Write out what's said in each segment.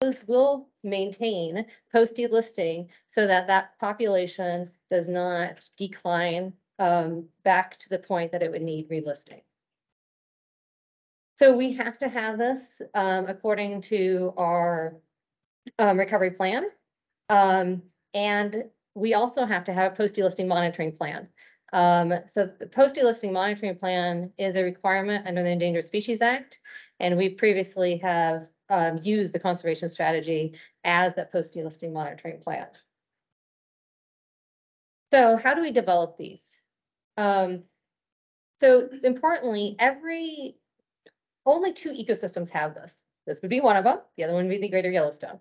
those will maintain post-delisting so that that population does not decline back to the point that it would need relisting. So we have to have this according to our recovery plan. And we also have to have a post-delisting monitoring plan. So the post-delisting monitoring plan is a requirement under the Endangered Species Act. And we previously have used the conservation strategy as that post-delisting monitoring plan. So how do we develop these? So importantly, only 2 ecosystems have this. This would be one of them. The other one would be the Greater Yellowstone.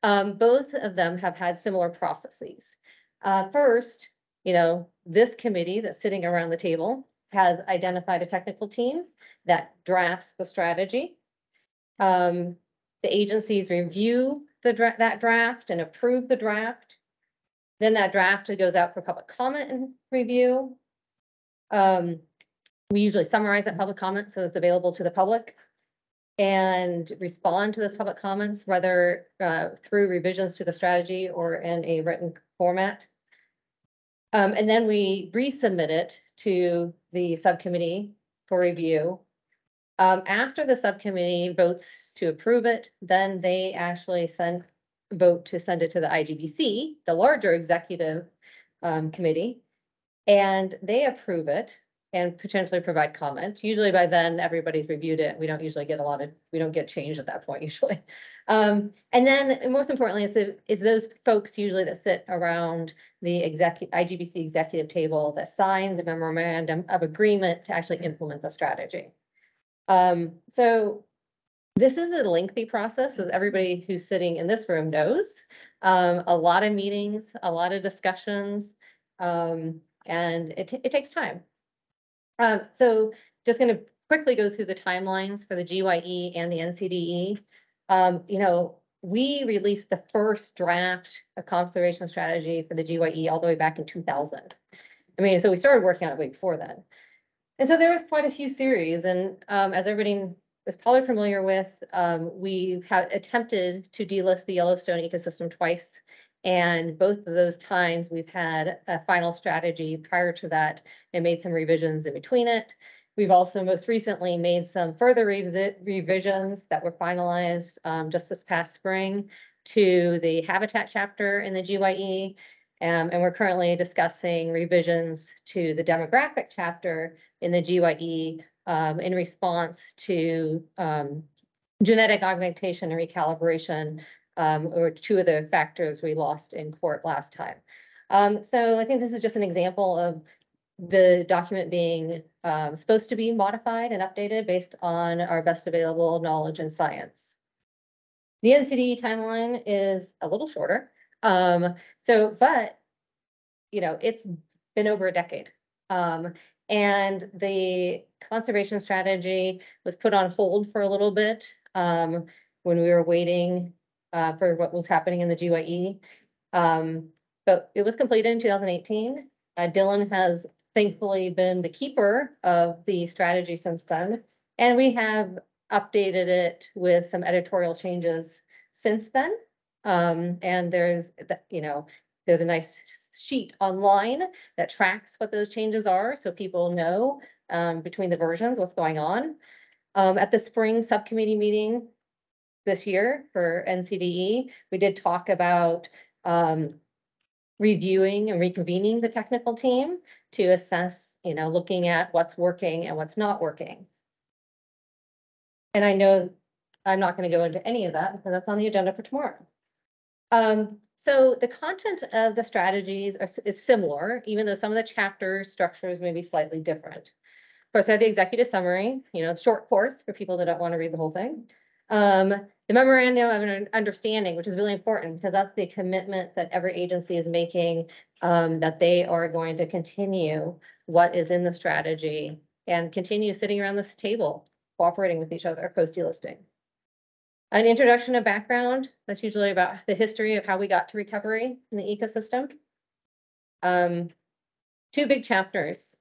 Both of them have had similar processes. First, this committee that's sitting around the table has identified a technical team that drafts the strategy. The agencies review that draft and approve the draft. Then that draft goes out for public comment and review. We usually summarize that public comment so it's available to the public and respond to those public comments, whether through revisions to the strategy or in a written format. And then we resubmit it to the subcommittee for review. After the subcommittee votes to approve it, then they actually vote to send it to the IGBC, the larger executive committee, and they approve it and potentially provide comment. Usually by then everybody's reviewed it. We don't usually get we don't get change at that point usually. And then most importantly is those folks usually that sit around the IGBC executive table that sign the memorandum of agreement to actually implement the strategy. So this is a lengthy process, as everybody who's sitting in this room knows. A lot of meetings, a lot of discussions, and it takes time. So just going to quickly go through the timelines for the GYE and the NCDE. We released the first draft of conservation strategy for the GYE all the way back in 2000. So we started working on it way before then. And so there was quite a few series, and as everybody is probably familiar with, we had attempted to delist the Yellowstone ecosystem twice. And both of those times we've had a final strategy prior to that and made some revisions in between it. We've also most recently made some further revisions that were finalized just this past spring to the habitat chapter in the GYE. And we're currently discussing revisions to the demographic chapter in the GYE in response to genetic augmentation and recalibration, or 2 of the factors we lost in court last time. So I think this is just an example of the document being supposed to be modified and updated based on our best available knowledge and science. The NCDE timeline is a little shorter. But it's been over a decade. And the conservation strategy was put on hold for a little bit when we were waiting for what was happening in the GYE. But it was completed in 2018. Dylan has thankfully been the keeper of the strategy since then. And we have updated it with some editorial changes since then. And there's a nice sheet online that tracks what those changes are, so people know between the versions what's going on. At the spring subcommittee meeting this year for NCDE, we did talk about reviewing and reconvening the technical team to assess, looking at what's working and what's not working. And I know I'm not going to go into any of that because that's on the agenda for tomorrow. So the content of the strategies is similar, even though some of the chapter structures may be slightly different. Of course, we have the executive summary, it's short course for people that don't want to read the whole thing. The memorandum of understanding, which is really important because that's the commitment that every agency is making, that they are going to continue what is in the strategy and continue sitting around this table, cooperating with each other post-delisting. An introduction of background, that's usually about the history of how we got to recovery in the ecosystem. 2 big chapters.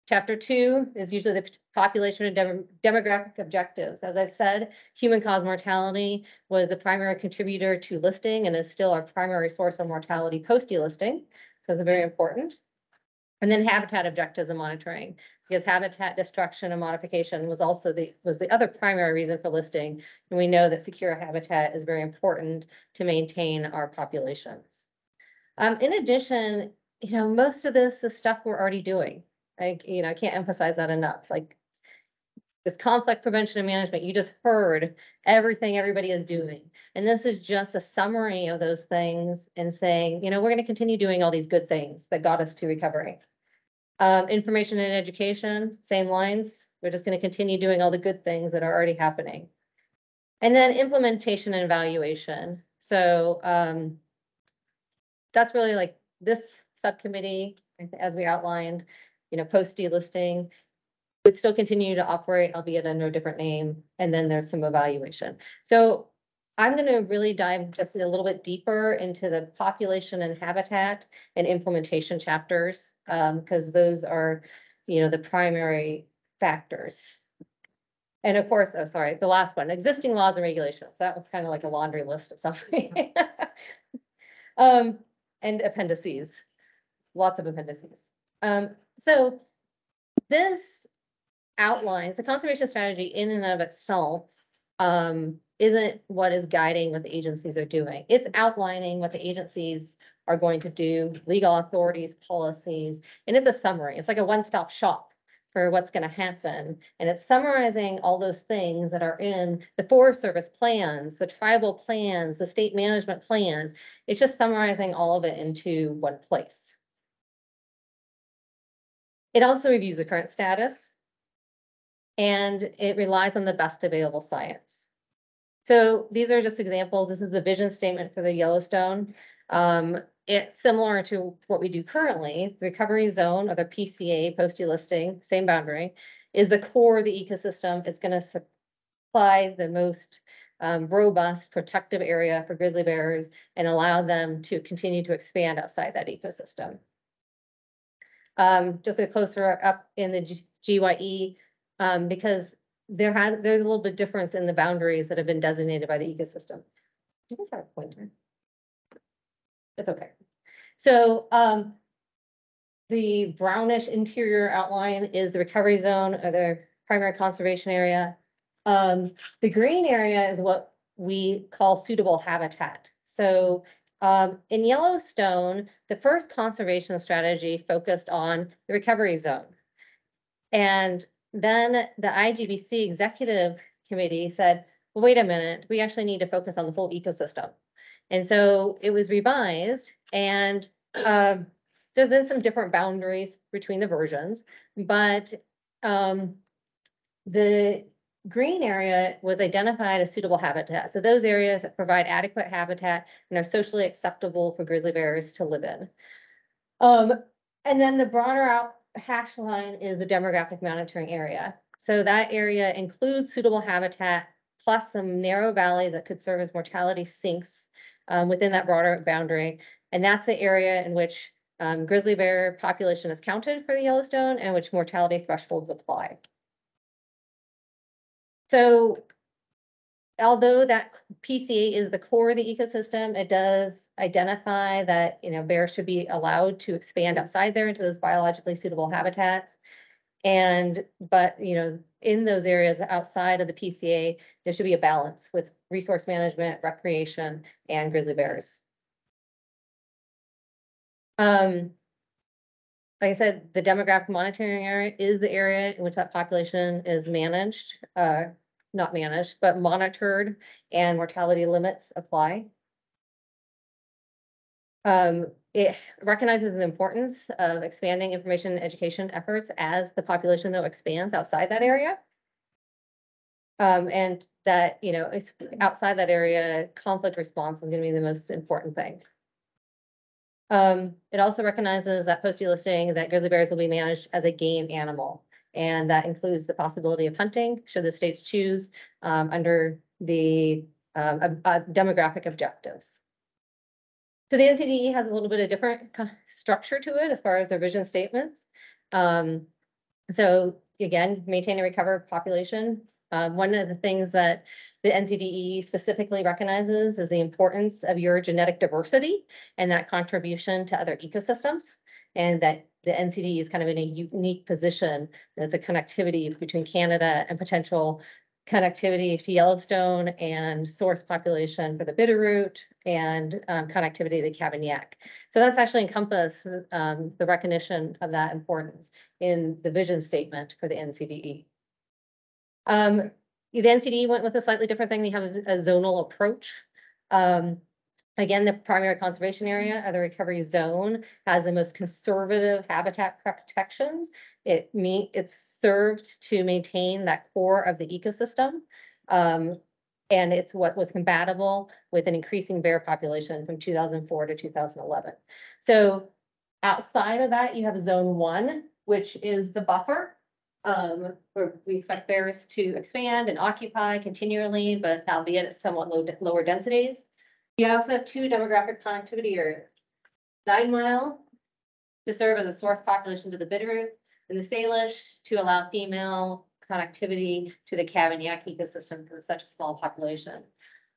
Chapter 2 is usually the population and demographic objectives. As I've said, human cause mortality was the primary contributor to listing and is still our primary source of mortality post-delisting, so it's very important. And then habitat objectives and monitoring, because habitat destruction and modification was also the other primary reason for listing. And we know that secure habitat is very important to maintain our populations. In addition, most of this is stuff we're already doing. I can't emphasize that enough. Like this conflict prevention and management, you just heard everything everybody is doing. And this is just a summary of those things and saying, we're going to continue doing all these good things that got us to recovery. Information and education, same lines. We're just going to continue doing all the good things that are already happening. And then implementation and evaluation. So that's really like this subcommittee, as we outlined, post delisting would still continue to operate, albeit under a different name. And then there's some evaluation. So I'm going to really dive just a little bit deeper into the population and habitat and implementation chapters, because those are, the primary factors. And of course, the last one, existing laws and regulations. That was kind of like a laundry list of something. And appendices, lots of appendices. So this outlines the conservation strategy in and of itself isn't what is guiding what the agencies are doing. It's outlining what the agencies are going to do, legal authorities, policies, and it's a summary. It's like a one-stop shop for what's going to happen. And it's summarizing all those things that are in the Forest Service plans, the tribal plans, the state management plans. It's just summarizing all of it into one place. It also reviews the current status, and it relies on the best available science. So these are just examples. This is the vision statement for the Yellowstone. It's similar to what we do currently. The recovery zone, or the PCA, post-delisting, same boundary, is the core of the ecosystem. It's going to supply the most robust protective area for grizzly bears and allow them to continue to expand outside that ecosystem. Just a closer up in the GYE, because there's a little bit difference in the boundaries that have been designated by the ecosystem. Do you guys have a pointer? It's okay. So the brownish interior outline is the recovery zone, or the primary conservation area. The green area is what we call suitable habitat. So in Yellowstone, the first conservation strategy focused on the recovery zone. And then the IGBC executive committee said, well, wait a minute, we actually need to focus on the whole ecosystem. And so it was revised, and there's been some different boundaries between the versions, but the green area was identified as suitable habitat. So those areas that provide adequate habitat and are socially acceptable for grizzly bears to live in. And then the broader hash line is the demographic monitoring area. So that area includes suitable habitat plus some narrow valleys that could serve as mortality sinks within that broader boundary. And that's the area in which grizzly bear population is counted for the Yellowstone and which mortality thresholds apply. So although that PCA is the core of the ecosystem, it does identify that, bears should be allowed to expand outside there into those biologically suitable habitats. But in those areas outside of the PCA, there should be a balance with resource management, recreation, and grizzly bears. Like I said, the demographic monitoring area is the area in which that population is managed, not managed, but monitored, and mortality limits apply. It recognizes the importance of expanding information and education efforts as the population, though, expands outside that area. And that, outside that area, conflict response is going to be the most important thing. It also recognizes that post-delisting that grizzly bears will be managed as a game animal. And that includes the possibility of hunting, should the states choose, under the demographic objectives. So the NCDE has a little bit of different structure to it as far as their vision statements. So again, maintain and recover population. One of the things that the NCDE specifically recognizes is the importance of your genetic diversity and that contribution to other ecosystems. And that the NCDE is kind of in a unique position as a connectivity between Canada and potential connectivity to Yellowstone and source population for the Bitterroot and connectivity to the Cavagnac. So that's actually encompassed the recognition of that importance in the vision statement for the NCDE. The NCDE went with a slightly different thing. They have a zonal approach. Again, the primary conservation area of the recovery zone has the most conservative habitat protections. It's served to maintain that core of the ecosystem. And it's what was compatible with an increasing bear population from 2004 to 2011. So outside of that, you have zone 1, which is the buffer, where we expect bears to expand and occupy continually, but albeit at somewhat lower densities. You also have 2 demographic connectivity areas. 9 Mile to serve as a source population to the Bitterroot, and the Salish to allow female connectivity to the Cavagnac ecosystem for such a small population.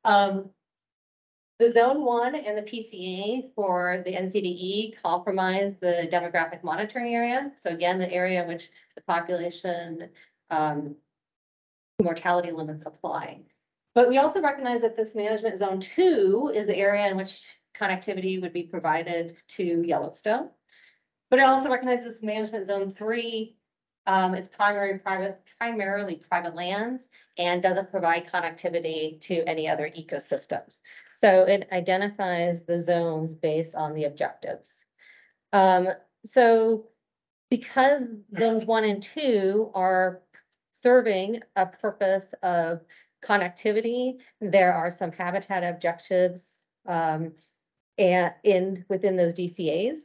The Zone 1 and the PCA for the NCDE compromise the demographic monitoring area. So again, the area in which the population mortality limits apply. But we also recognize that this management zone 2 is the area in which connectivity would be provided to Yellowstone. But it also recognizes management zone 3 is primarily private lands and doesn't provide connectivity to any other ecosystems. So it identifies the zones based on the objectives. So because zones 1 and 2 are serving a purpose of connectivity, there are some habitat objectives and within those DCAs.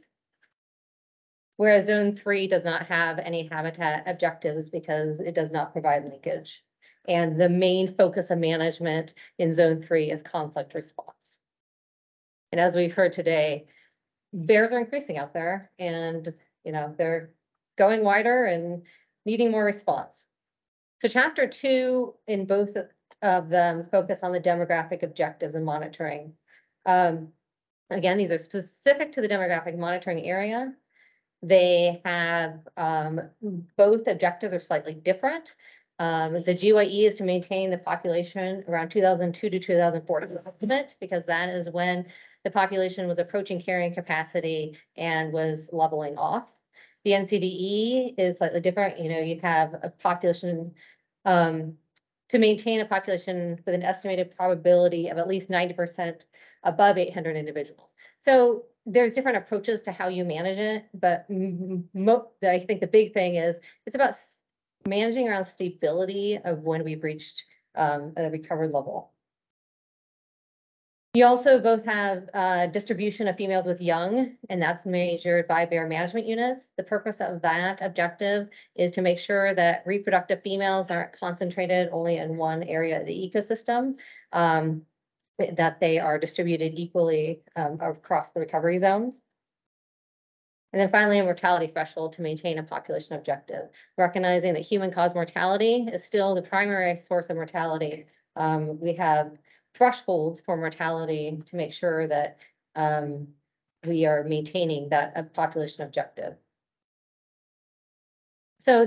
Whereas zone 3 does not have any habitat objectives because it does not provide linkage. And the main focus of management in zone 3 is conflict response. And as we've heard today, bears are increasing out there and, they're going wider and needing more response. So chapter 2 in both of them focus on the demographic objectives and monitoring. Again, these are specific to the demographic monitoring area. They have both objectives are slightly different. The GYE is to maintain the population around 2002 to 2004 estimate, because that is when the population was approaching carrying capacity and was leveling off. The NCDE is slightly different. You have a population to maintain a population with an estimated probability of at least 90% above 800 individuals. So there's different approaches to how you manage it, but I think the big thing is it's about managing around stability of when we've reached a recovered level. You also both have distribution of females with young, and that's measured by bear management units. The purpose of that objective is to make sure that reproductive females aren't concentrated only in one area of the ecosystem, that they are distributed equally across the recovery zones. And then finally, a mortality threshold to maintain a population objective, recognizing that human-caused mortality is still the primary source of mortality. We have thresholds for mortality to make sure that we are maintaining that population objective. So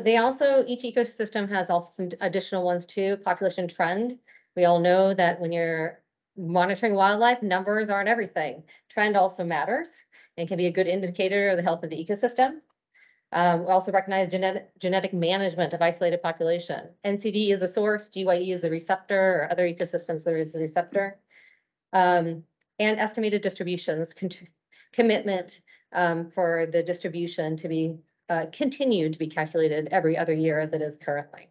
each ecosystem has also some additional ones too. Population trend. We all know that when you're monitoring wildlife, numbers aren't everything. Trend also matters and can be a good indicator of the health of the ecosystem. We also recognize genetic management of isolated population. NCD is a source, GYE is the receptor, or other ecosystems there is the receptor. And estimated distributions, commitment for the distribution to be continued to be calculated every other year as it is currently.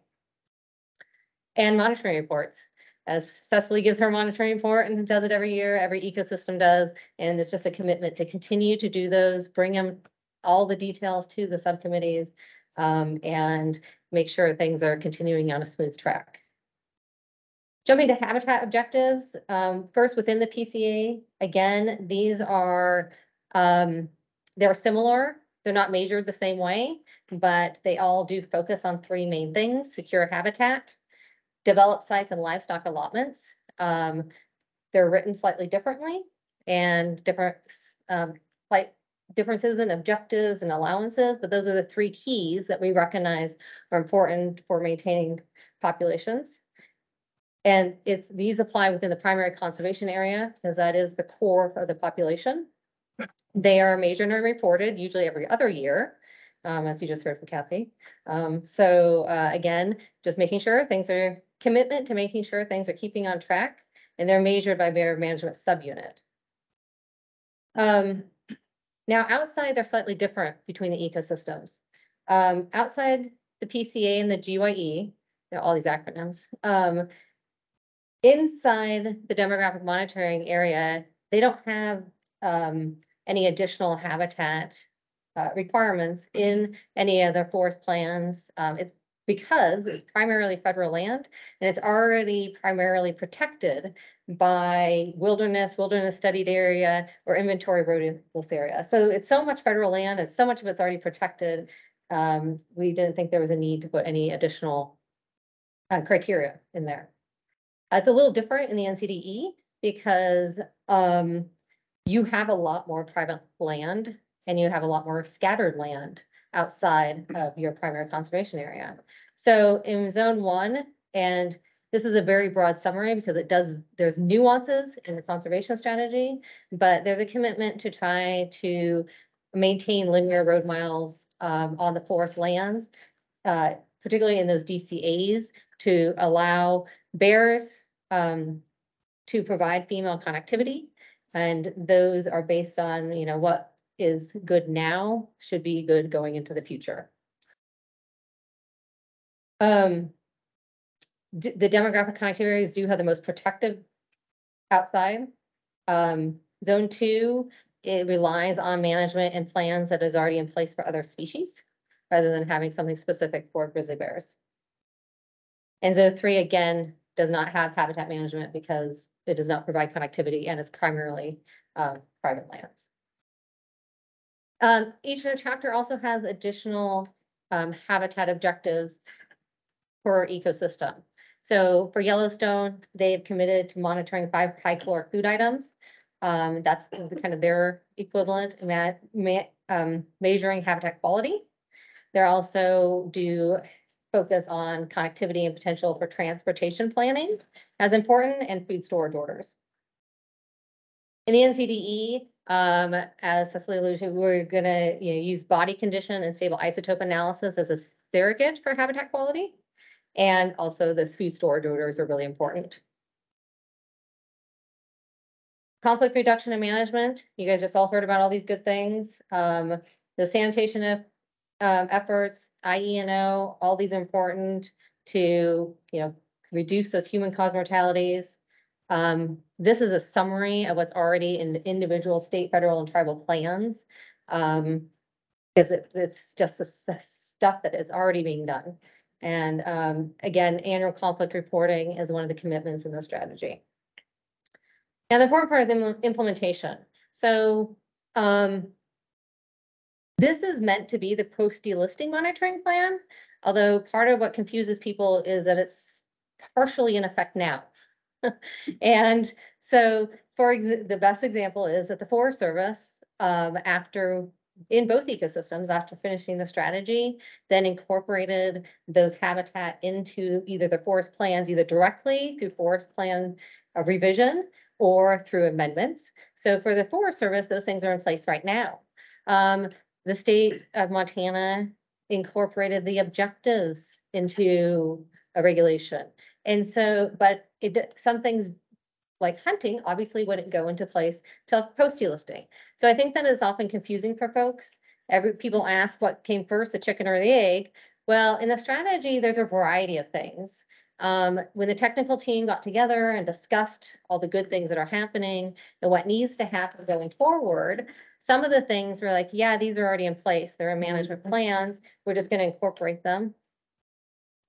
And monitoring reports. As Cecily gives her monitoring report and does it every year, every ecosystem does, and it's just a commitment to continue to do those, bring them all the details to the subcommittees, and make sure things are continuing on a smooth track. Jumping to habitat objectives, first within the PCA, again, these are, they're similar they're not measured the same way, but they all do focus on three main things: secure habitat, develop sites and livestock allotments. They're written slightly differently and different, like differences in objectives and allowances, but those are the three keys that we recognize are important for maintaining populations. And these apply within the primary conservation area because that is the core of the population. They are measured and reported usually every other year, as you just heard from Kathy. Again, just making sure commitment to making sure things are keeping on track, and they're measured by bear management subunit. Now outside, they're slightly different between the ecosystems. Outside the PCA and the GYE, all these acronyms, inside the demographic monitoring area, they don't have any additional habitat requirements in any other forest plans. It's because it's primarily federal land and it's already primarily protected by wilderness studied area, or inventory roadless area. So it's so much federal land, and so much of it's already protected. We didn't think there was a need to put any additional criteria in there. It's a little different in the NCDE because you have a lot more private land and you have a lot more scattered land outside of your primary conservation area. So in zone 1, and this is a very broad summary because there's nuances in the conservation strategy, but there's a commitment to try to maintain linear road miles on the forest lands, particularly in those DCAs, to allow bears to provide female connectivity. And those are based on, what is good now should be good going into the future. The demographic connectivity areas do have the most protective outside. Zone 2, it relies on management and plans that is already in place for other species, rather than having something specific for grizzly bears. And Zone 3, again, does not have habitat management because it does not provide connectivity and it's primarily private lands. Each chapter also has additional habitat objectives per ecosystem. So for Yellowstone, they've committed to monitoring 5 high caloric food items. That's kind of their equivalent, measuring habitat quality. They also do focus on connectivity and potential for transportation planning as important, and food storage orders. In the NCDE, as Cecily alluded to, we're gonna use body condition and stable isotope analysis as a surrogate for habitat quality. And also those food storage orders are really important. Conflict reduction and management. You guys just all heard about all these good things. The sanitation efforts, IE&O, all these are important to, reduce those human caused mortalities. This is a summary of what's already in the individual state, federal, and tribal plans. Because it's just the stuff that is already being done. And again, annual conflict reporting is one of the commitments in the strategy. Now, the important part is implementation. So this is meant to be the post-delisting monitoring plan, although part of what confuses people is that it's partially in effect now. And so the best example is that the Forest Service, in both ecosystems, after finishing the strategy, then incorporated those habitat into either the forest plans, either directly through forest plan revision or through amendments. So for the Forest Service, those things are in place right now. The state of Montana incorporated the objectives into a regulation. And so, but some things like hunting obviously wouldn't go into place till post-delisting. So I think that is often confusing for folks. People ask what came first, the chicken or the egg? Well, in the strategy, there's a variety of things. When the technical team got together and discussed all the good things that are happening and what needs to happen going forward, some of the things were like, yeah, these are already in place. There are management plans. We're just going to incorporate them.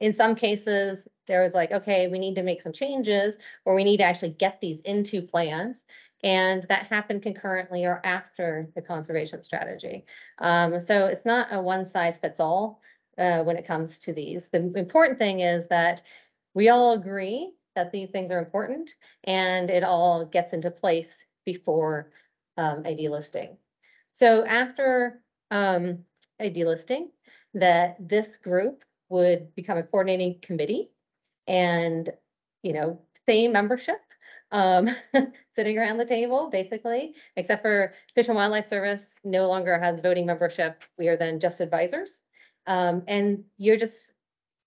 In some cases, there was like, okay, we need to make some changes, or we need to actually get these into plans. And that happened concurrently or after the conservation strategy. So it's not a one size fits all when it comes to these. The important thing is that we all agree that these things are important and it all gets into place before a delisting. So after a delisting, that this group would become a coordinating committee and, same membership, sitting around the table, basically, except for Fish and Wildlife Service no longer has voting membership. We are then just advisors. And you're just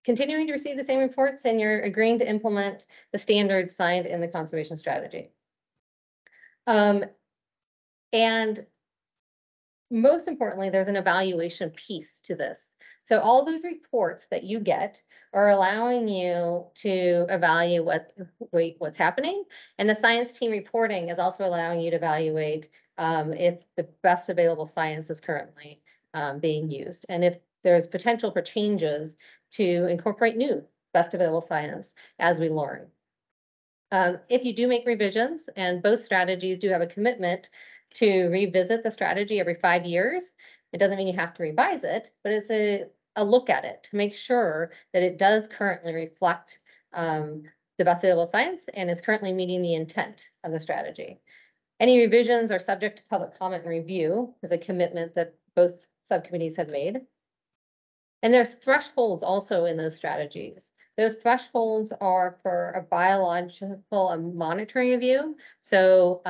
continuing to receive the same reports and you're agreeing to implement the standards signed in the conservation strategy. And most importantly, there's an evaluation piece to this. So all those reports that you get are allowing you to evaluate what's happening. And the science team reporting is also allowing you to evaluate if the best available science is currently being used. And if there's potential for changes to incorporate new best available science as we learn. If you do make revisions, and both strategies do have a commitment to revisit the strategy every 5 years, it doesn't mean you have to revise it, but it's a look at it to make sure that it does currently reflect the best available science and is currently meeting the intent of the strategy. Any revisions are subject to public comment and review, is a commitment that both subcommittees have made. And there's thresholds also in those strategies. Those thresholds are for a biological and monitoring review. So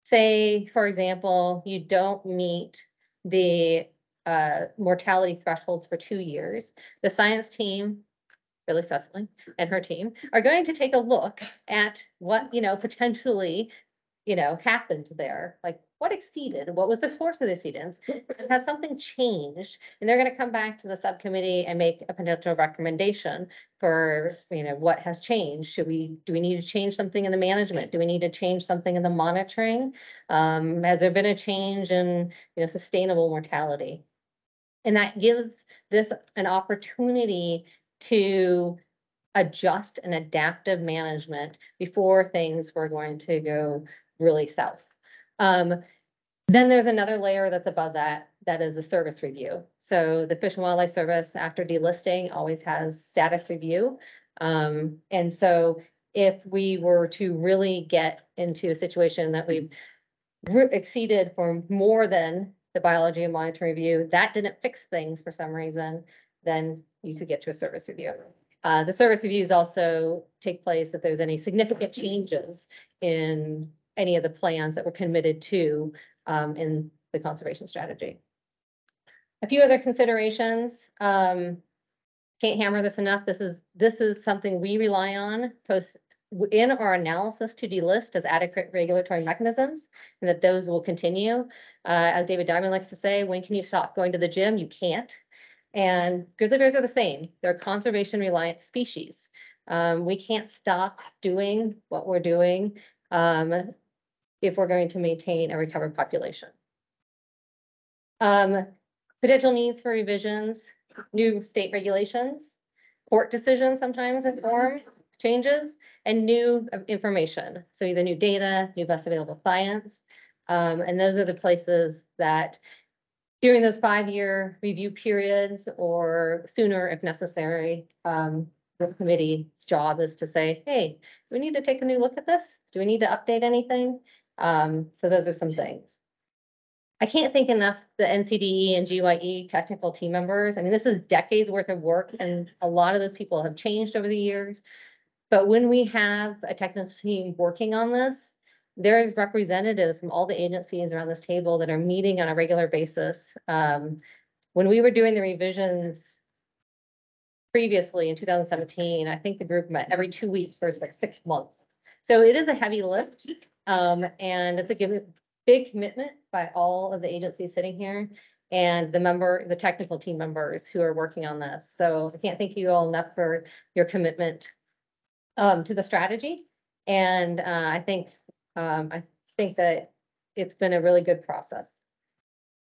say, for example, you don't meet the mortality thresholds for 2 years. The science team, Billy Cecily and her team, are going to take a look at what, potentially, happened there. Like what exceeded, what was the source of the exceedance? Has something changed? And they're going to come back to the subcommittee and make a potential recommendation for, what has changed. Do we need to change something in the management? Do we need to change something in the monitoring? Has there been a change in, sustainable mortality? And that gives this an opportunity to adjust and adaptive management before things were going to go really south. Then there's another layer that's above that, that is a service review. So the Fish and Wildlife Service, after delisting, always has status review. And so if we were to really get into a situation that we've exceeded for more than the biology and monitoring review, that didn't fix things for some reason, then you could get to a service review. The service reviews also take place if there's any significant changes in any of the plans that were committed to in the conservation strategy. A few other considerations. Can't hammer this enough. This is something we rely on in our analysis to delist as adequate regulatory mechanisms, and that those will continue. As David Diamond likes to say, when can you stop going to the gym? You can't. And grizzly bears are the same. They're conservation reliant species. We can't stop doing what we're doing if we're going to maintain a recovered population. Potential needs for revisions, new state regulations, court decisions sometimes inform changes, and new information. So either new data, new best available science. And those are the places that during those 5-year review periods or sooner if necessary, the committee's job is to say, hey, do we need to take a new look at this? Do we need to update anything? So those are some things. I can't thank enough the NCDE and GYE technical team members. I mean, this is decades worth of work and a lot of those people have changed over the years. But when we have a technical team working on this, there's representatives from all the agencies around this table that are meeting on a regular basis. When we were doing the revisions previously in 2017, I think the group met every 2 weeks for like 6 months. So it is a heavy lift, and it's a big commitment by all of the agencies sitting here and the technical team members who are working on this. So I can't thank you all enough for your commitment to the strategy. And I think that it's been a really good process.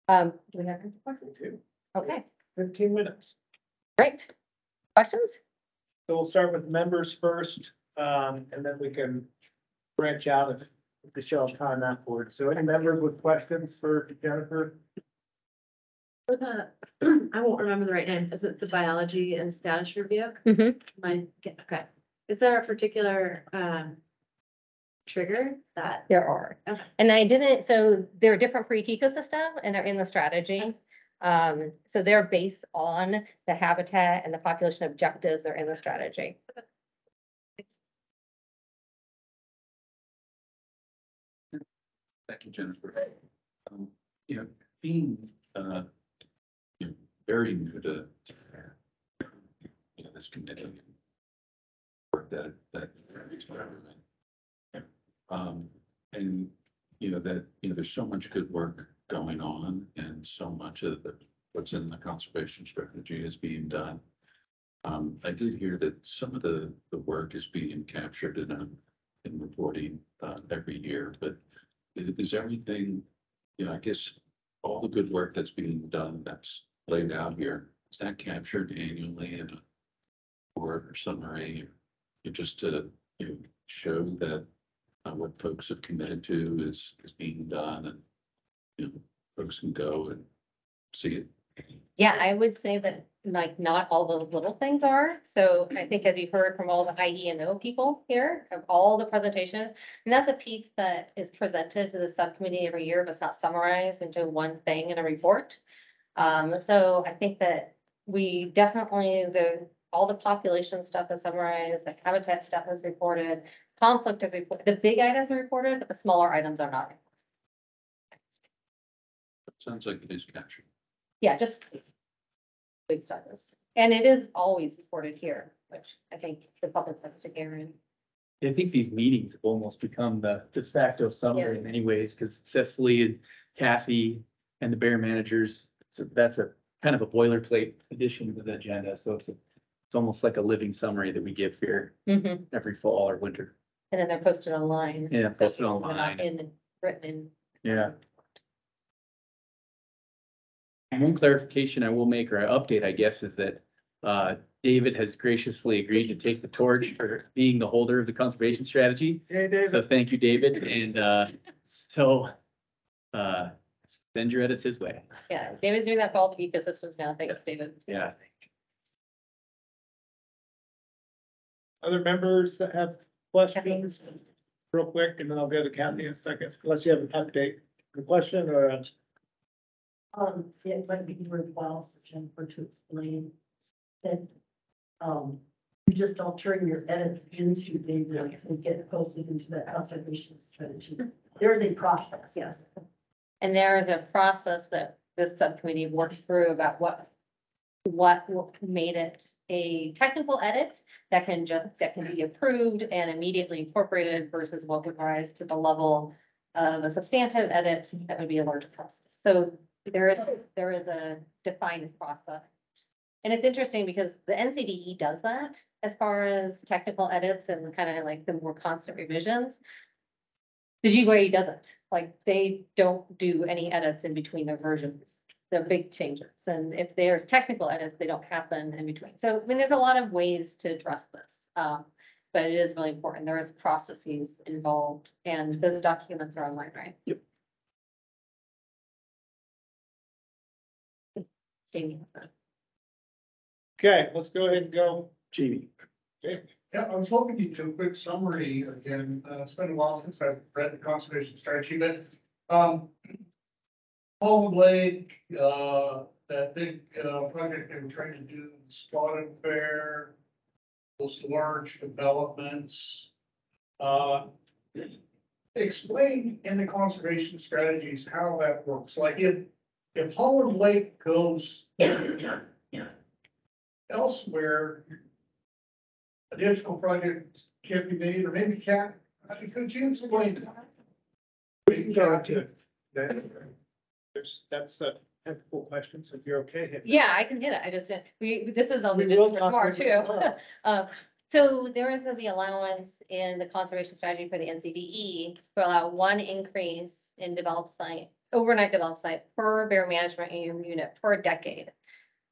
Do we have any questions? Okay. 15 minutes. Great. Questions? So we'll start with members first, and then we can branch out if Michelle on that board. So any members with questions for Jennifer? For the, I won't remember the right name, is it the biology and status review? Okay, is there a particular, trigger that? There are. Okay. And I didn't, so they're different for each ecosystem and they're in the strategy. So they're based on the habitat and the population objectives. They're in the strategy. Thank you, Jennifer. You know, being, you know, very new to, you know, this committee. Work that is for everyone. And, you know, that, you know, there's so much good work going on and so much of what's in the conservation strategy is being done. I did hear that some of the work is being captured in reporting, every year, but is everything, you know, I guess all the good work that's being done that's laid out here, is that captured annually in a report or summary? Or just to, you know, show that what folks have committed to is being done and, you know, folks can go and see it. Yeah, I would say that like not all the little things are. So I think as you've heard from all the IE&O people here of all the presentations, and that's a piece that is presented to the subcommittee every year, but it's not summarized into one thing in a report. So I think that we definitely, all the population stuff is summarized, the habitat stuff is reported, conflict is reported, the big items are reported, but the smaller items are not. Sounds like it is captured. Yeah, just big stuff is, and it is always reported here, which I think the public wants to hear. And I think these meetings have almost become the de facto summary in many ways, because Cecily and Kathy and the bear managers, so that's a kind of a boilerplate addition to the agenda. So it's almost like a living summary that we give here every fall or winter. And then they're posted online. Yeah, So posted they're online. not written in. Yeah. And one clarification I will make, or update, I guess, is that David has graciously agreed to take the torch for being the holder of the conservation strategy. Hey, David. So thank you, David, and send your edits his way. Yeah, David's doing that for all the ecosystems now. Thanks, David. Yeah. Other members that have questions? Real quick, and then I'll go to Kathy in a second, unless you have an update, the question or Yeah, it might be worthwhile for Jennifer to explain that, you just don't turn your edits into data and get posted into the conservation strategy. There is a process, yes. And there is a process that this subcommittee works through about what made it a technical edit that can be approved and immediately incorporated versus what would rise to the level of a substantive edit that would be a larger process. So there is a defined process. And it's interesting because the NCDE does that as far as technical edits and kind of like the more constant revisions. The GYE doesn't, like they don't do any edits in between their versions. They're big changes. And if there's technical edits, they don't happen in between. So, I mean, there's a lot of ways to address this. But it is really important. There is processes involved and those documents are online, right? Yep. Jamie has that. Okay, let's go ahead and go. Jamie. Yeah, I was hoping you'd do a quick summary again. It's been a while since I've read the conservation strategy, but, Palm Lake, that big, project they were trying to do, Spotted Fair, those large developments. Explain in the conservation strategies how that works. Like if Holland Lake goes elsewhere, additional projects can be made, or maybe can't. Could you explain that? We can go into that. That's a technical question, so if you're okay. hit it. Yeah, I can hit it. I just didn't, this is on the We will agenda for talk tomorrow about too. it tomorrow. So there is the allowance in the conservation strategy for the NCDE to allow one increase in developed site, overnight developed site per bear management unit per decade.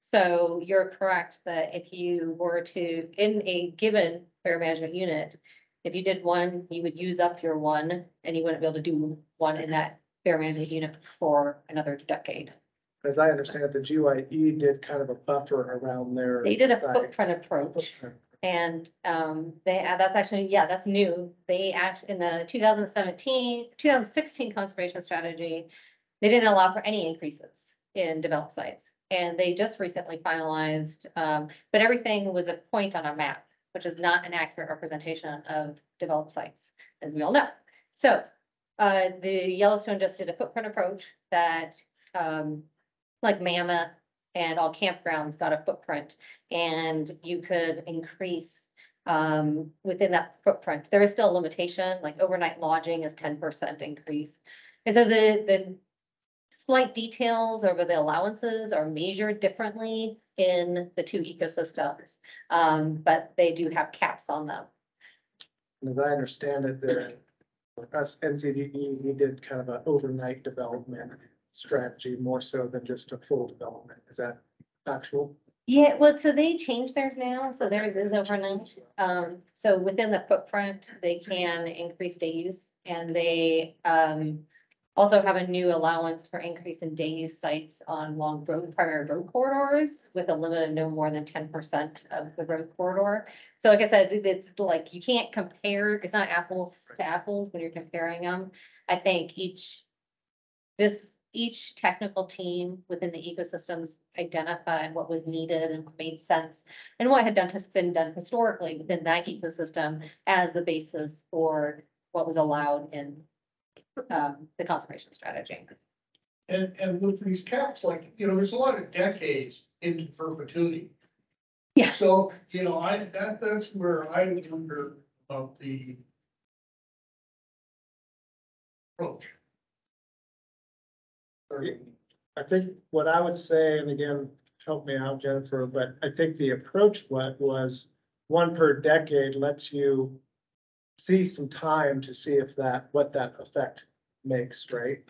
So you're correct that if you were to, in a given bear management unit, If you did one, you would use up your one and you wouldn't be able to do one in that bear management unit for another decade. As I understand it, the GYE did kind of a buffer around their. They did a site. footprint approach. And, that's actually, yeah, that's new. They actually, in the 2016 conservation strategy, they didn't allow for any increases in developed sites. And they just recently finalized, but everything was a point on a map, which is not an accurate representation of developed sites, as we all know. So, the Yellowstone just did a footprint approach that, like Mammoth and all campgrounds got a footprint, and you could increase within that footprint. There is still a limitation, like overnight lodging is 10% increase. And so the slight details over the allowances are measured differently in the two ecosystems, but they do have caps on them. As I understand it, us NCDE, we did kind of an overnight development strategy more so than just a full development. Is that actual? Yeah, well, so they changed theirs now, so theirs is overnight. So within the footprint, they can increase day use, and they also have a new allowance for increase in day use sites on long road, primary road corridors with a limit of no more than 10% of the road corridor. So like I said, it's like, you can't compare, it's not apples to apples when you're comparing them. I think each technical team within the ecosystems identified what was needed and what made sense and what has been done historically within that ecosystem as the basis for what was allowed in the conservation strategy. And with these caps, like, there's a lot of decades into perpetuity. Yeah. So, that's where I wonder about the approach. I think what I would say, and again, help me out, Jennifer, but I think the approach was one per decade lets you see some time to see if what that effect makes, right?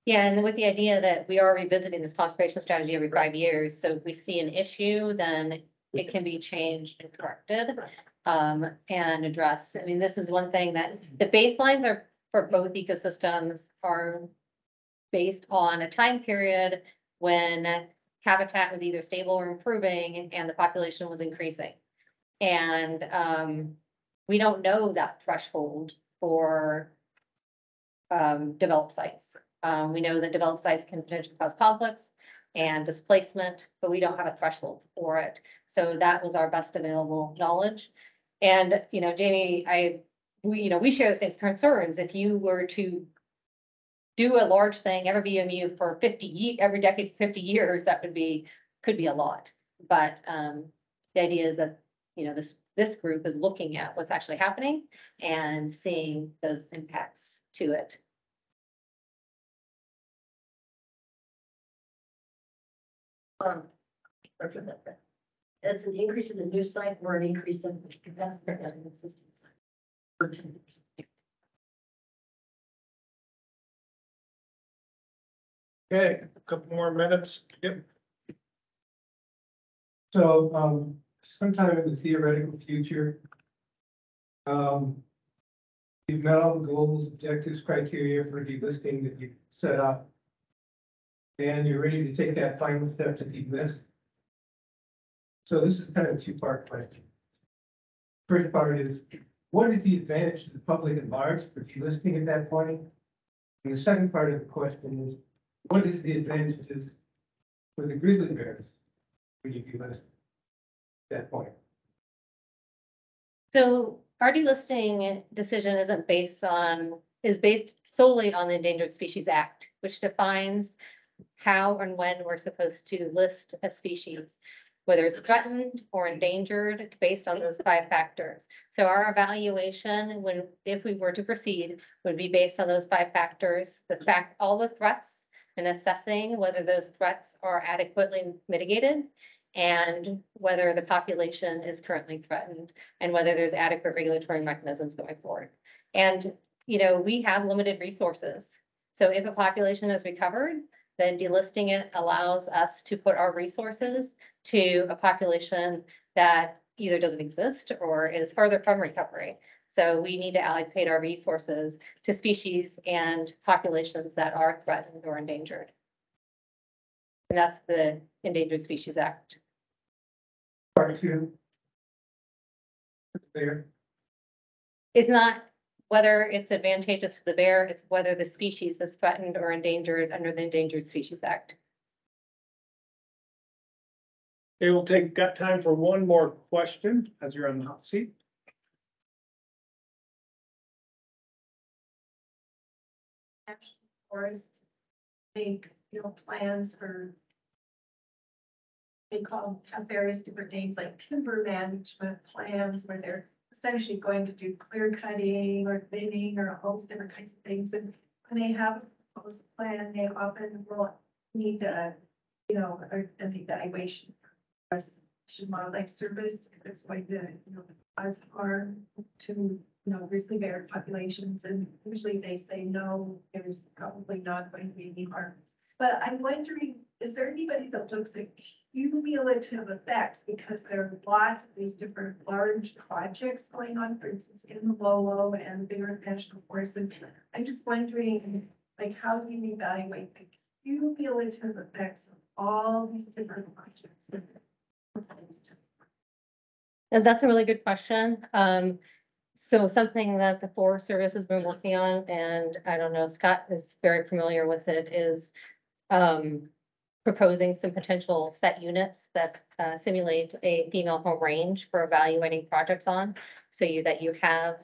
Yeah, and with the idea that we are revisiting this conservation strategy every 5 years, so if we see an issue, then it can be changed and corrected and addressed. I mean, this is one thing that the baselines are for both ecosystems are based on a time period when habitat was either stable or improving and the population was increasing. And we don't know that threshold for developed sites. We know that developed sites can potentially cause conflicts and displacement, but we don't have a threshold for it. So that was our best available knowledge. And, Jamie, we share the same concerns. If you were to do a large thing, every BMU for every decade, 50 years, that could be a lot. But the idea is that, this group is looking at what's actually happening and seeing those impacts to it. That's an increase in the new site or an increase in the capacity of an existing site. For 10%. Okay, a couple more minutes. Yep. So, sometime in the theoretical future, you've met all the goals, objectives, criteria for delisting that you set up. And you're ready to take that final step to delist. So this is kind of a two-part question. First part is, what is the advantage to the public at large for delisting at that point? And the second part of the question is, what is the advantages for the grizzly bears when you delist at that point? So our delisting decision is based solely on the Endangered Species Act, which defines how and when we're supposed to list a species, whether it's threatened or endangered, based on those 5 factors. So our evaluation, if we were to proceed, would be based on those 5 factors, all the threats, and assessing whether those threats are adequately mitigated and whether the population is currently threatened and whether there's adequate regulatory mechanisms going forward. And, we have limited resources. So if a population is recovered, then delisting it allows us to put our resources to a population that either doesn't exist or is further from recovery. So we need to allocate our resources to species and populations that are threatened or endangered. And that's the Endangered Species Act. Part two. There. It's not whether it's advantageous to the bear, it's whether the species is threatened or endangered under the Endangered Species Act. Okay, got time for one more question as you're on the hot seat. Forests, they, plans for. They have various different names like timber management plans where they're essentially going to do clear cutting or thinning or all those different kinds of things. And when they have a proposed plan, they often will need an evaluation for us to Wildlife Service if it's going to, cause harm to, grizzly bear populations. And usually they say, no, there's probably not going to be any harm. But I'm wondering, is there anybody that looks at cumulative effects? Because there are lots of these different large projects going on, for instance, in the Lolo and bigger national forests. And I'm just wondering, like, how do you evaluate the cumulative effects of all these different projects that are proposed? And that's a really good question. So something that the Forest Service has been working on, and I don't know, Scott is very familiar with it, is proposing some potential set units that simulate a female home range for evaluating projects on. So that you have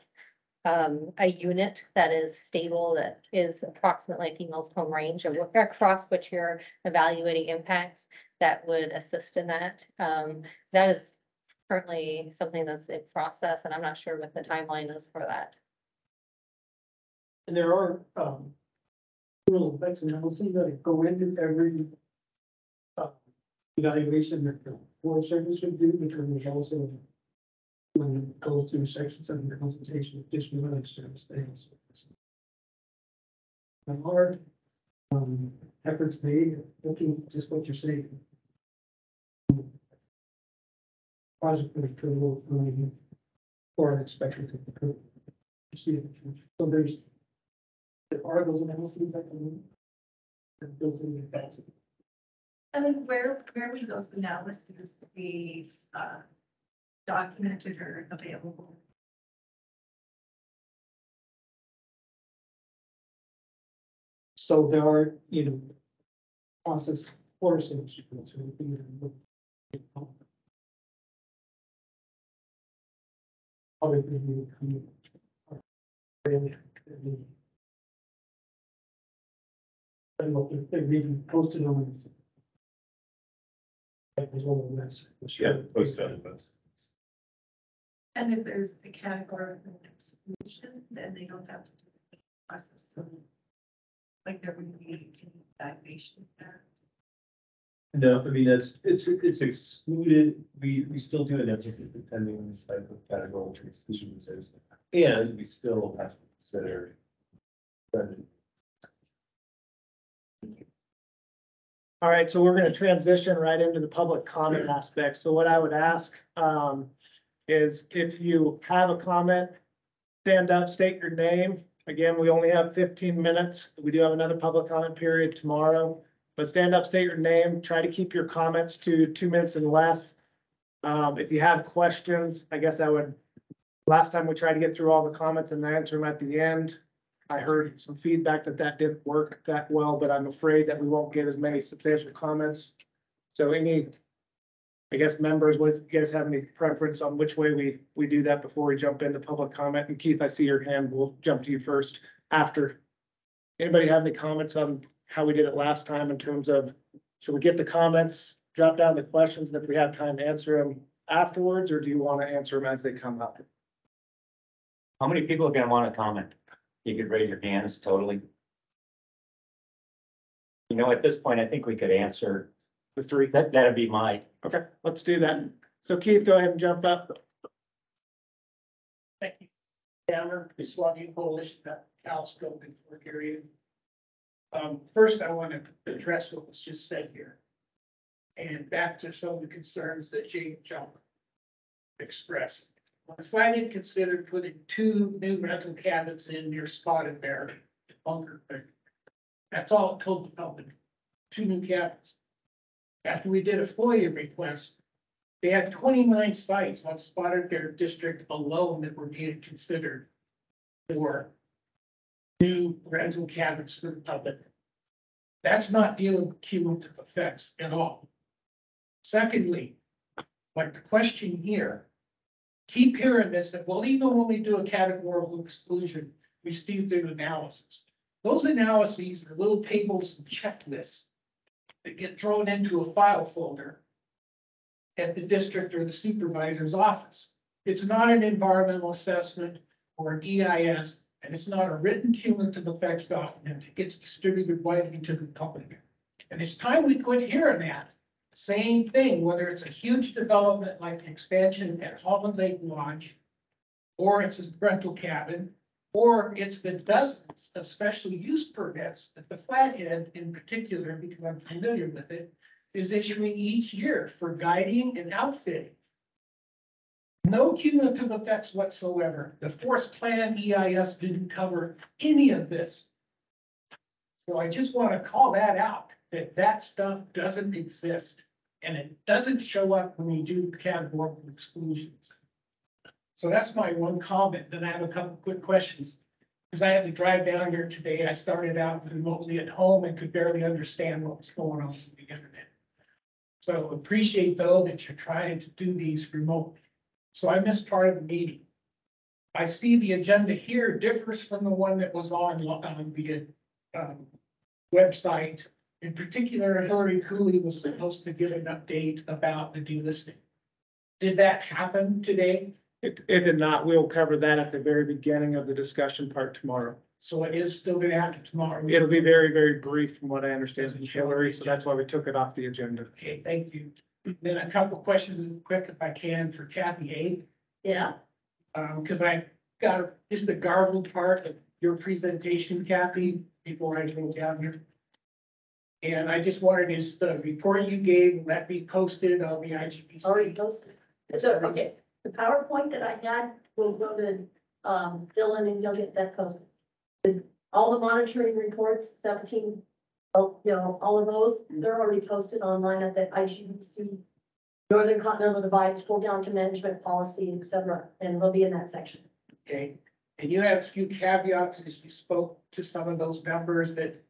a unit that is stable, that is approximately a female's home range, and across which you're evaluating impacts that would assist in that. That is currently something that's in process, and I'm not sure what the timeline is for that. And there are, little effects analysis that go into every evaluation that the Forest Service would do, because there's also when it goes through section 7 the consultation of Fish and Wildlife Service. There are efforts made looking at just what you're saying. Project with approval or expected to approve. You see it. So there are those analyses that can built in the facts. And then where would those analyses be documented or available? So there are, process Forest Service. And what they're being posted on. Yeah, post on this. And if there's a category of exclusion, then they don't have to do the process. So like there would be an evaluation there. No, I mean, it's excluded, we still do an emphasis depending on this type of category exclusions is, and we still have to consider. All right, so we're gonna transition right into the public comment aspect. So what I would ask is if you have a comment, stand up, state your name. Again, we only have 15 minutes. We do have another public comment period tomorrow. But stand up, state your name, try to keep your comments to 2 minutes and less. If you have questions, I guess last time we tried to get through all the comments and answer them at the end. I heard some feedback that didn't work that well, but I'm afraid that we won't get as many substantial comments. So I guess members, would you guys have any preference on which way we do that before we jump into public comment? And Keith, I see your hand. We'll jump to you first after. Anybody have any comments on how we did it last time in terms of, should we get the comments, jot down the questions, and if we have time to answer them afterwards, or do you want to answer them as they come up? How many people are gonna want to comment? You could raise your hands totally. At this point, I think we could answer. The three. That'd be my. Okay, let's do that. So Keith, go ahead and jump up. Thank you. Downer, the Swabian Coalition, Cal Scope in Fort Erie. First, I want to address what was just said here. And back to some of the concerns that Jane Jump expressed. decided to consider putting 2 new rental cabins in near Spotted Bear, Bunker Creek. That's all it told the public, 2 new cabins. After we did a FOIA request, they had 29 sites on Spotted Bear District alone that were being considered for new rental cabins for the public. That's not dealing with cumulative effects at all. Secondly, like the question here, keep hearing this, that, well, even when we do a categorical exclusion, we still do analysis. Those analyses are little tables and checklists that get thrown into a file folder at the district or the supervisor's office. It's not an environmental assessment or an EIS, and it's not a written cumulative effects document. It gets distributed widely to the public. And it's time we quit hearing that. Same thing, whether it's a huge development like the expansion at Holland Lake Lodge, or it's a rental cabin, or it's the dozens of special use permits that the Flathead in particular, because I'm familiar with it, is issuing each year for guiding and outfitting. No cumulative effects whatsoever. The forest plan EIS didn't cover any of this. So I just want to call that out, that that stuff doesn't exist. And it doesn't show up when you do categorical exclusions. So that's my one comment. Then I have a couple quick questions. Because I had to drive down here today. I started out remotely at home and could barely understand what was going on with the internet. So appreciate though that you're trying to do these remotely. So I missed part of the meeting. I see the agenda here differs from the one that was on the website. In particular, Hillary Cooley was supposed to give an update about the delisting. Did that happen today? It did not. We'll cover that at the very beginning of the discussion part tomorrow. So it is still gonna happen tomorrow. It'll be very, very brief from what I understand from Hillary, so that's why we took it off the agenda. Okay, thank you. Then a couple questions quick if I can for Kathy A. Yeah, Because I got just the garbled part of your presentation, Kathy, before I drove down here. And I just wondered, is the report you gave, will that be posted on the IGPC? already posted. So, okay, the PowerPoint that I had will go to, Dylan and you'll get that posted. All the monitoring reports, 17, you know, all of those, they're already posted online at the IGPC. Northern Continental Divide, scroll down to management policy, et cetera, and they'll be in that section. Okay, and you have a few caveats as you spoke to some of those numbers that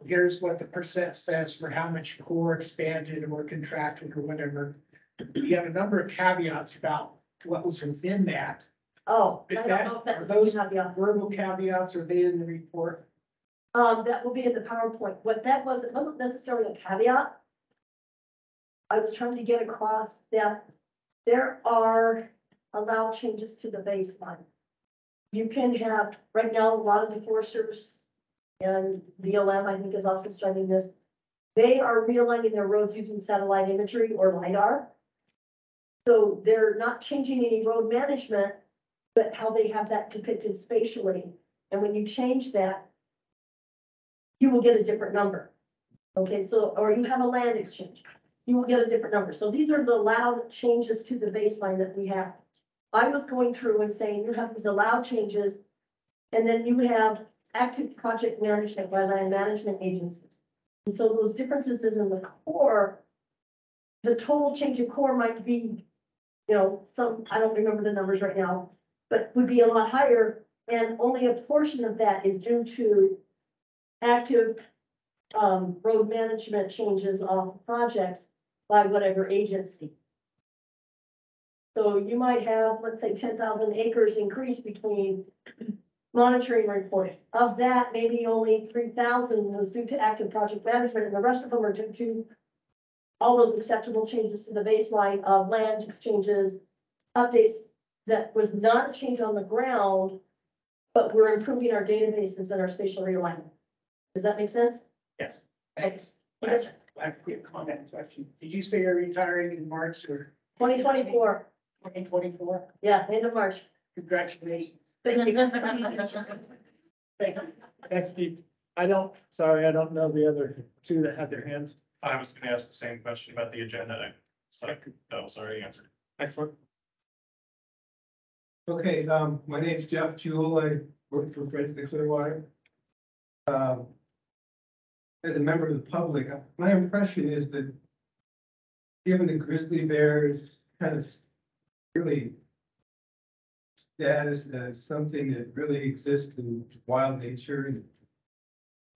here's what the percent says for how much core expanded or contracted or whatever. You have a number of caveats about what was within that. Oh, I Is don't that, know if that are was those caveat. verbal caveats, are they in the report? That will be in the PowerPoint. What that was, it wasn't necessarily a caveat. I was trying to get across that there are allowed changes to the baseline. You can have, right now, a lot of the Forest Service and BLM, I think, is also studying this. They are realigning their roads using satellite imagery or LiDAR. So they're not changing any road management, but how they have that depicted spatially. And when you change that, you will get a different number. Okay, so, or you have a land exchange, you will get a different number. So these are the allowed changes to the baseline that we have. I was going through and saying you have these allowed changes, and then you have active project management by land management agencies. And so those differences is in the core, the total change in core might be, you know, some, I don't remember the numbers right now, but would be a lot higher. And only a portion of that is due to active road management changes on projects by whatever agency. So you might have, let's say, 10,000 acres increase between monitoring reports. Of that, maybe only 3,000 was due to active project management, and the rest of them are due to all those acceptable changes to the baseline of land exchanges, updates that was not a change on the ground, but we're improving our databases and our spatial realignment. Does that make sense? Yes, thanks. Yes. I have a quick comment question. Did you say you're retiring in March or 2024, 2024? yeah, end of March. Congratulations. Thank you. Thank you. Thanks, Keith. I don't know the other two that had their hands. I was gonna ask the same question about the agenda, so that was already answered. Excellent. Okay, my name's Jeff Jewell. I work for Friends of the Clearwater. As a member of the public, my impression is that given the grizzly bears kind of really status as something that really exists in wild nature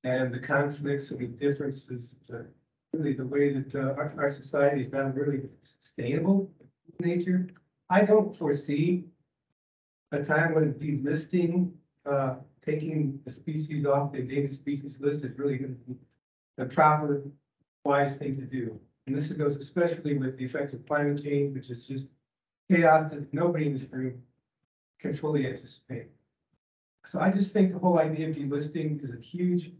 and the conflicts and the differences, really the way that our society is not really sustainable in nature. I don't foresee a time when delisting, taking the species off the endangered species list is really going to be the proper wise thing to do. And this goes especially with the effects of climate change, which is just chaos that nobody in this room can fully anticipate. So I just think the whole idea of delisting is a huge,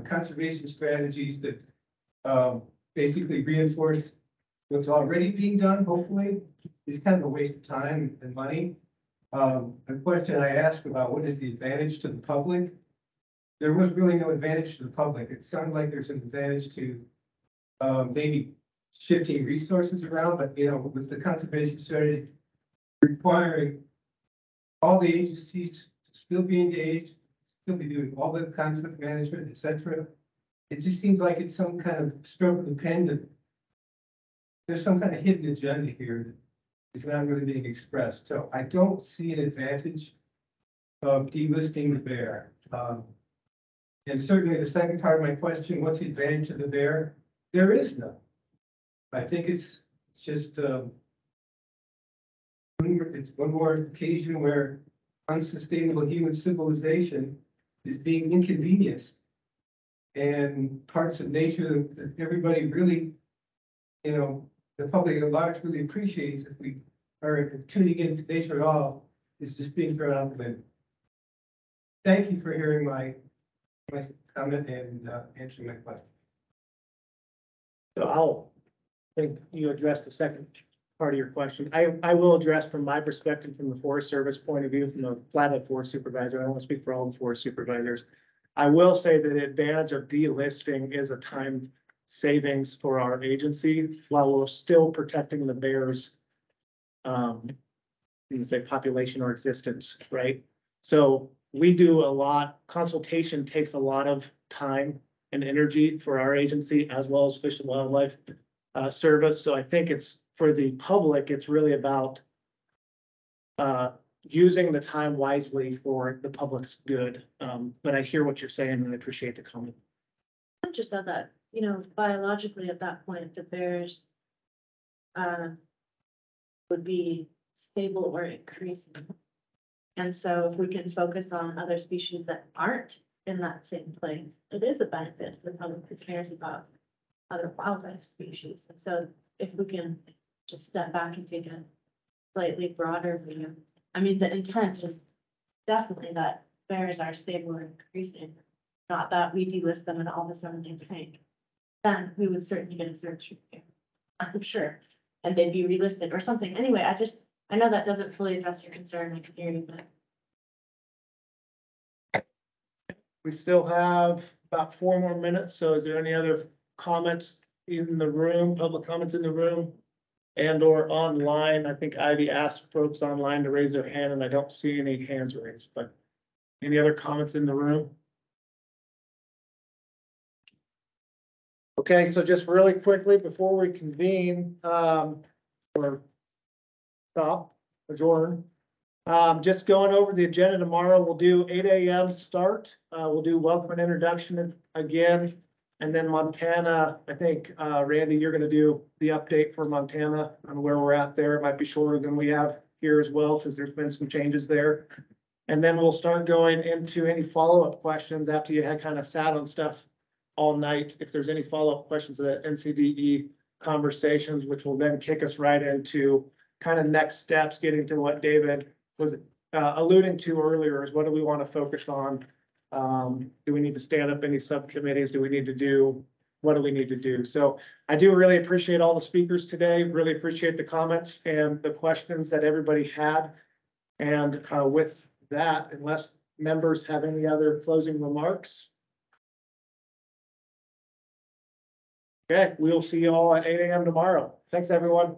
conservation strategies that basically reinforce what's already being done, hopefully, is kind of a waste of time and money. The question I asked about what is the advantage to the public? There was really no advantage to the public. It sounded like there's an advantage to maybe shifting resources around, but with the conservation strategy requiring all the agencies to still be engaged, still be doing all the conflict management, etc. It just seems like it's some kind of stroke of the pen that there's some kind of hidden agenda here that is not really being expressed. So I don't see an advantage of delisting the bear. And certainly the second part of my question, what's the advantage of the bear? There is none. I think it's just it's one more occasion where unsustainable human civilization is being inconvenienced, and parts of nature that everybody really, the public at large really appreciates, if we are tuning into nature at all, is just being thrown out the window. Thank you for hearing my comment and answering my question. So I think you addressed the second part of your question. I will address from my perspective, from the Forest Service point of view, from the Flathead Forest Supervisor. I don't want to speak for all the forest supervisors. I will say that the advantage of delisting is a time savings for our agency while we're still protecting the bears, population or existence, right? So we do a lot, consultation takes a lot of time and energy for our agency as well as Fish and Wildlife Service. So I think it's, for the public, it's really about using the time wisely for the public's good. But I hear what you're saying and I appreciate the comment. I just said that, biologically at that point, the bears would be stable or increasing. And so if we can focus on other species that aren't in that same place, it is a benefit to the public who cares about other wildlife species. And so if we can just step back and take a slightly broader view, I mean, the intent is definitely that bears are stable and increasing, not that we delist them and all of a sudden they tank. Then we would certainly get a search review, I'm sure, and they'd be relisted or something. Anyway, I know that doesn't fully address your concern. I can hear you, but. We still have about 4 more minutes. So is there any other comments in the room, public comments in the room and or online? I think Ivy asked folks online to raise their hand and I don't see any hands raised, but any other comments in the room? Okay, so just really quickly before we convene, or stop, adjourn. Just going over the agenda tomorrow, we'll do 8 a.m. start. We'll do welcome and introduction again. And then Montana, I think, Randy, you're gonna do the update for Montana on where we're at there. It might be shorter than we have here as well, because there's been some changes there. And then we'll start going into any follow-up questions after you had kind of sat on stuff all night. If there's any follow-up questions of the NCDE conversations, which will then kick us right into kind of next steps, getting to what David was alluding to earlier, is what do we want to focus on? Do we need to stand up any subcommittees? Do we need to do, what do we need to do? So I do really appreciate all the speakers today, really appreciate the comments and the questions that everybody had. And with that, unless members have any other closing remarks. Okay, we'll see you all at 8 a.m. tomorrow. Thanks, everyone.